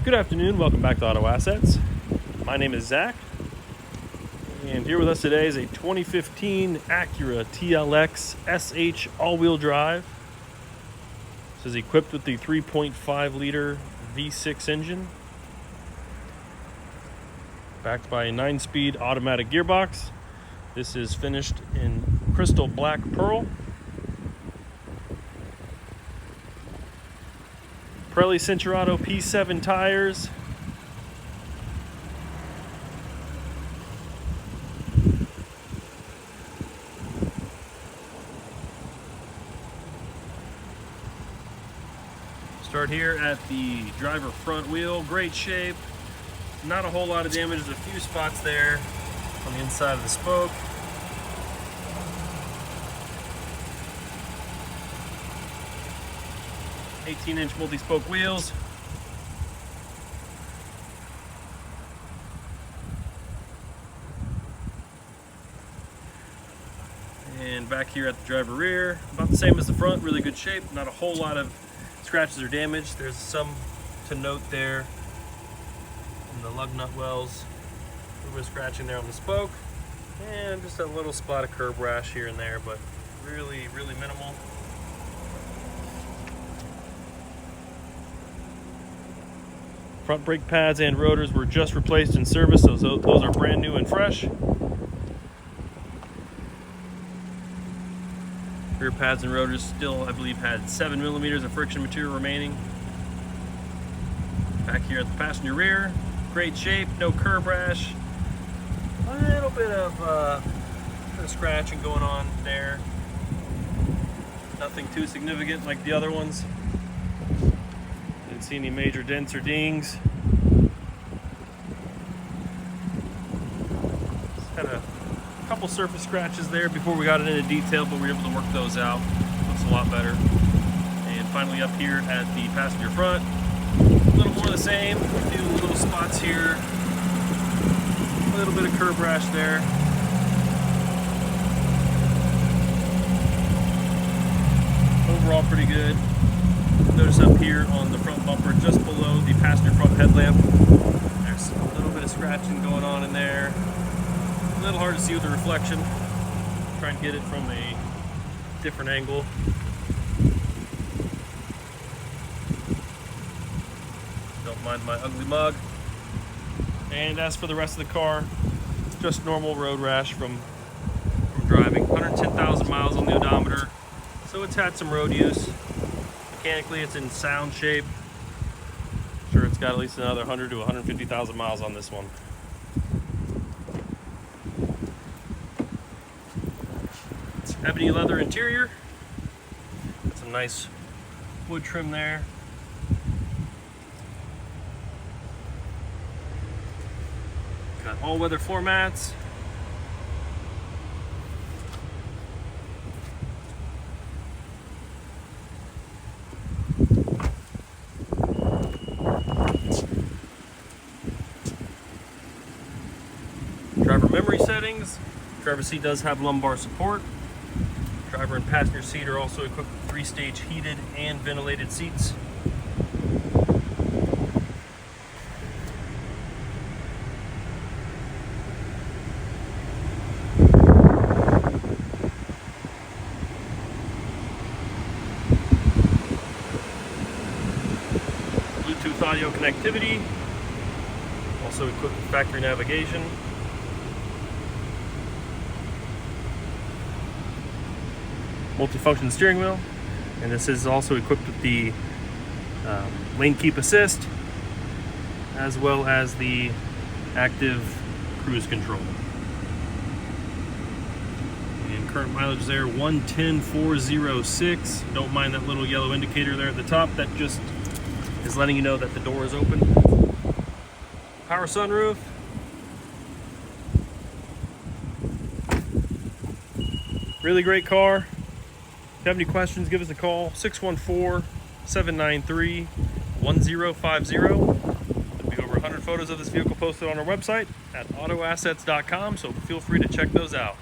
Good afternoon, welcome back to Auto Assets. My name is Zach, and here with us today is a 2015 Acura TLX SH all-wheel drive. This is equipped with the 3.5 liter V6 engine, backed by a 9-speed automatic gearbox. This is finished in crystal black pearl. Pirelli Cincherato P7 tires. Start here at the driver front wheel, great shape. Not a whole lot of damage, there's a few spots there on the inside of the spoke. "18-inch multi-spoke wheels. And back here at the driver rear, about the same as the front, really good shape, not a whole lot of scratches or damage. There's some to note there in the lug nut wells, a little bit of scratching there on the spoke, and just a little spot of curb rash here and there, but really minimal. Front brake pads and rotors were just replaced in service, so those are brand new and fresh. Rear pads and rotors still, I believe, had 7 millimeters of friction material remaining. Back here at the passenger rear, great shape, no curb rash. A little bit of scratching going on there. Nothing too significant like the other ones. Didn't see any major dents or dings. Just had a couple surface scratches there before we got it into detail, but we were able to work those out. Looks a lot better. And finally up here at the passenger front, a little more of the same. A few little spots here. A little bit of curb rash there. Overall pretty good. Notice up here on the front bumper, just below the passenger front headlamp, there's a little bit of scratching going on in there. A little hard to see with the reflection. Try and get it from a different angle. Don't mind my ugly mug. And as for the rest of the car, just normal road rash from driving. 110,000 miles on the odometer, so it's had some road use. Mechanically, it's in sound shape. I'm sure it's got at least another 100 to 150,000 miles on this one. It's ebony leather interior. Got some nice wood trim there. Got all-weather floor mats. Driver memory settings. Driver's seat does have lumbar support. Driver and passenger seat are also equipped with 3-stage heated and ventilated seats. Bluetooth audio connectivity. Also equipped with factory navigation. Multifunction steering wheel, and this is also equipped with the lane keep assist, as well as the active cruise control. And current mileage there, 110,406. Don't mind that little yellow indicator there at the top. That just is letting you know that the door is open. Power sunroof. Really great car. If you have any questions, give us a call, 614-793-1050. There'll be over 100 photos of this vehicle posted on our website at autoassets.com, so feel free to check those out.